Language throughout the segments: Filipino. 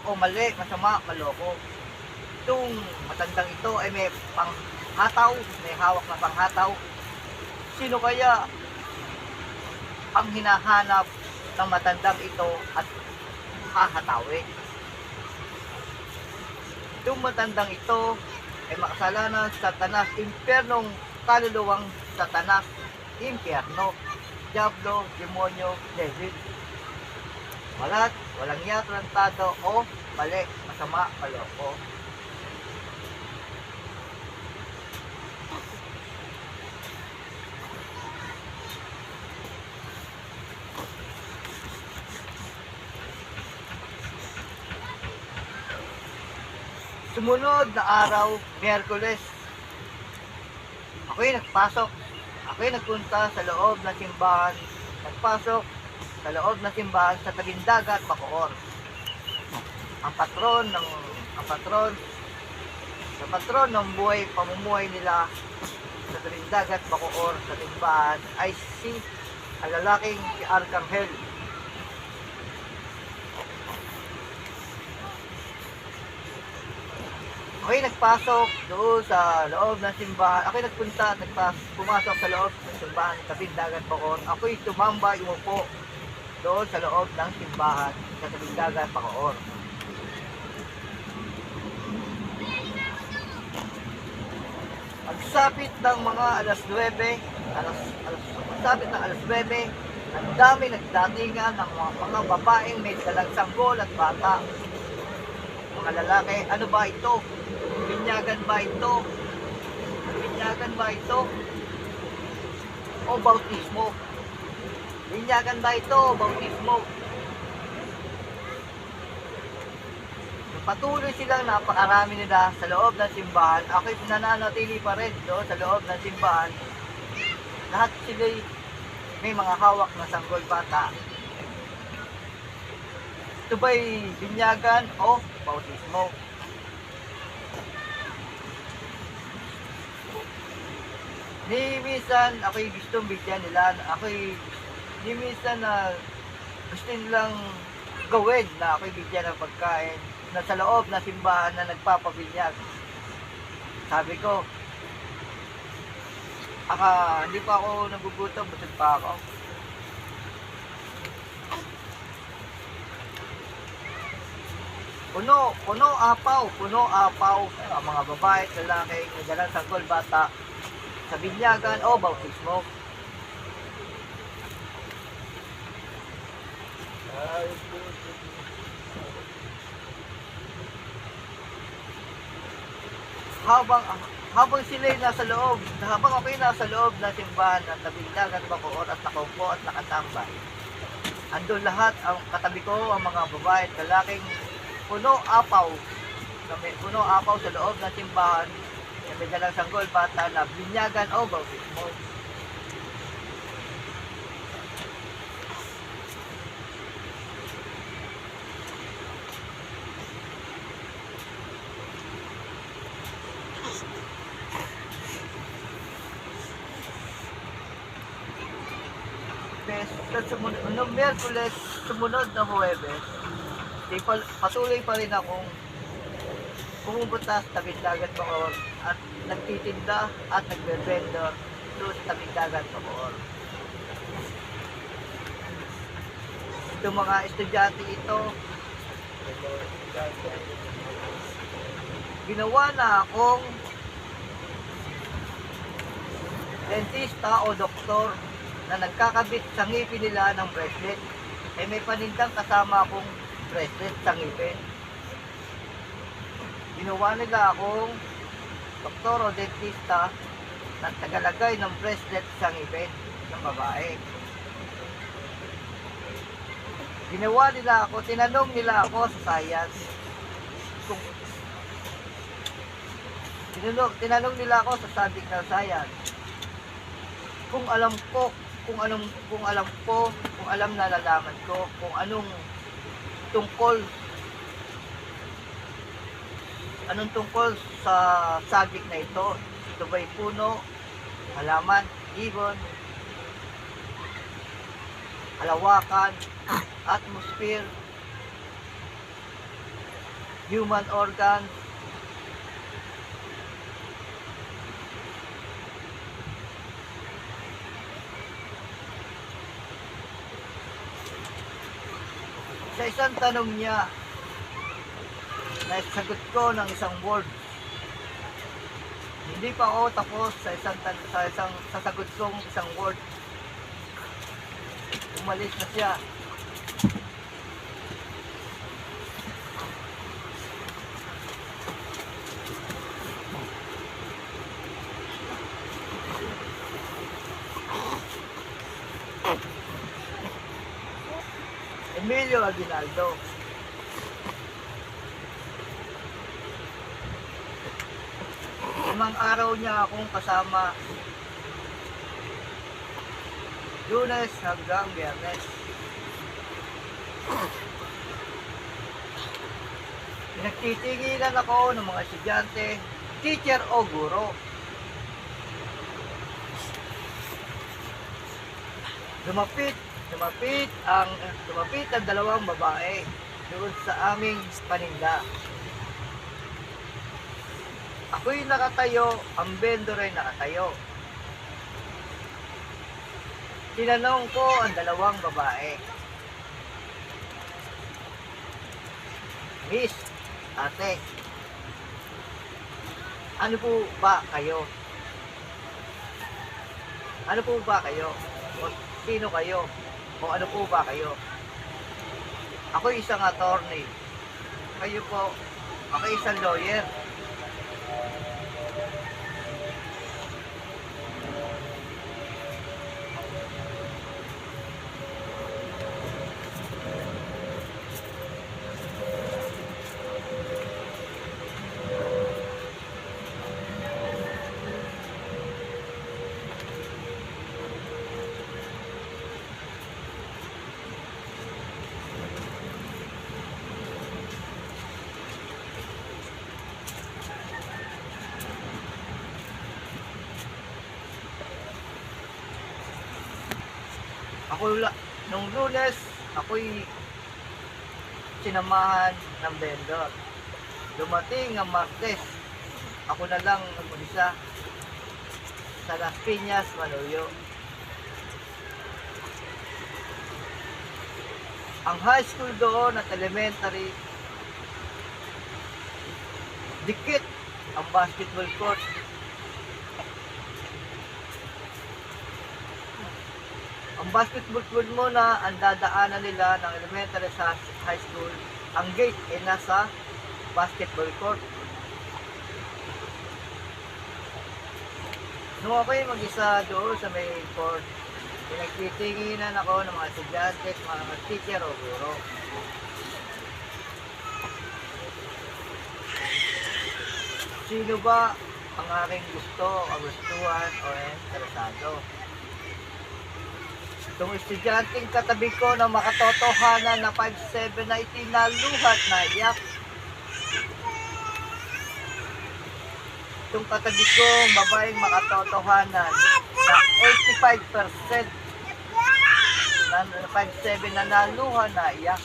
o mali, masama, maloko. Itong matandang ito ay may panghataw, may hawak na panghataw. Sino kaya ang hinahanap ng matandang ito at hahatawin? Itong matandang ito ay makasalanan, Satanas, impyernong kaluluwang Satanas, impyerno, Diablo, demonyo, devil. Malat, walang yatrantado o mali, masama, maloko. Sumunod na araw, Miyerkules, ako'y nagpasok. Ako'y nagpunta sa loob ng simbahan. Nagpasok sa loob ng simbahan sa tabing dagat, Bacoor. Ang patron ng buhay, pamumuhay nila sa tabing dagat, Bacoor, sa simbahan ay ang lalaking si Arkanghel. Ako'y nagpasok doon sa loob ng simbahan. Ako'y pumasok sa loob ng simbahan sa tabing dagat, Bacoor. Ako'y tumambay, umupo doon sa loob ng simbahan sa tabing dagat, Bacoor. Pagsapit ng mga alas 9, pagsapit ng alas 9, ang dami nagdatingan ng mga babaeng may dalang sanggol at bata. Mga lalaki, ano ba ito? Binyagan ba ito? Binyagan ba ito? O bautismo? Binyagan ba ito o bautismo? Patuloy silang napakarami nila sa loob ng simbahan. Ako'y nananatili pa rin doon sa loob ng simbahan. Lahat sila may mga hawak na sanggol bata. Ito ba'y binyagan o bautismo? Ni minsan ako'y gustong bigyan nila, ni minsan na gusto nilang gawin na ako'y bigyan ng pagkain na sa loob na simbahan na nagpapabinyag. Sabi ko, hindi pa ako nagugutom, busog pa ako. Puno apaw, ang mga babae at lalaki, nagdalang sanggol bata, sa binyagan o bautismo. Habang sila nasa loob, habang ako'y nasa loob ng simbahan ng tabing dagat, Bacoor at nakaupo at nakatambay, andun lahat ang katabi ko, ang mga babae at lalaking puno apaw sa loob ng simbahan. May dalang sanggol bata na binyagan o bautismo. Noong Miyerkules, sumunod na Huwebes, patuloy pa rin akong pumupunta sa tabing dagat, Bacoor, at nagtitinda at nagbe-vendor doon sa tabing dagat, Bacoor. Itong mga estudyante ito, ginawa na akong dentista o doktor na nagkakabit sa ngipin nila ng bracelet. May panindang kasama akong bracelet sa ngipin. Ginawa nila akong doktor o dentista na tagalagay ng bracelet sa ngipin ng babae. Tinanong nila ako sa science. Tinanong nila ako sa subject ng science. Kung alam nalalaman ko kung anong tungkol sa subject na ito. Ito ba'y puno, halaman, ibon, halawakan, atmosphere, human organ, sa isang tanong niya, naisagot ko ng isang word. Hindi pa ako tapos sa isang sasagot kong isang word. Umalis na siya. Emilio Aguinaldo. Limang araw niya akong kasama, Lunes hanggang Biyernes. Pinagtitinginan ako ng mga estudyante, teacher o guro. Lumapit ang dalawang babae doon sa aming paninda. Ako'y nakatayo, ang vendor ay nakatayo. Tinanong ko ang dalawang babae, Miss, ate, ano po ba kayo? Ano po ba kayo? O sino kayo? O ano po ba kayo? Ako isang attorney. Kayo po, ako isang lawyer. Nung Lunes, ako'y sinamahan ng vendor. Dumating ang Martes, ako na lang nag-isa sa Las Piñas, Maloyo. Ang high school doon at elementary, dikit ang basketball court. Ang basketball court muna, ang dadaanan nila ng elementary sa high school, ang gate ay nasa basketball court. Nung ako'y mag-isa doon sa may court, pinagtitinginan ako ng mga estudyante, mga teacher o guro. Sino ba ang aking gusto, kagustuhan o interesado? Itong estudyanteng katabi ko na makatotohanan na 5'7" na itinaluhat na iyak. Itong katabi kong babaeng makatotohanan na 85% na 5'7" na naluhan na iyak.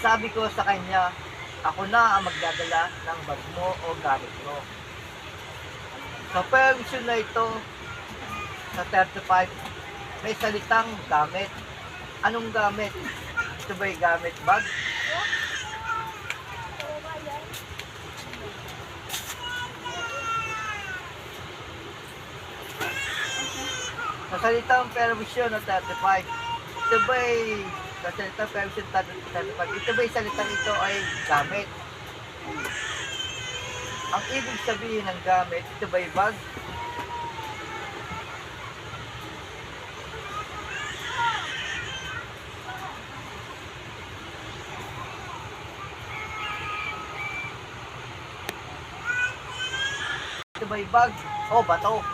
Sabi ko sa kanya, ako na ang magdadala ng bag mo o gamit mo. Sa permission na ito, sa 35, may salitang gamit. Anong gamit? Ito ba'y gamit bag? Sa salitang permission na 35, ito ba'y sa salitang permission 35, ito ba'y salitang ito ay gamit? Ang ibig sabihin ng gamit, ito ba'y bag? Ito ba'y bag o bato?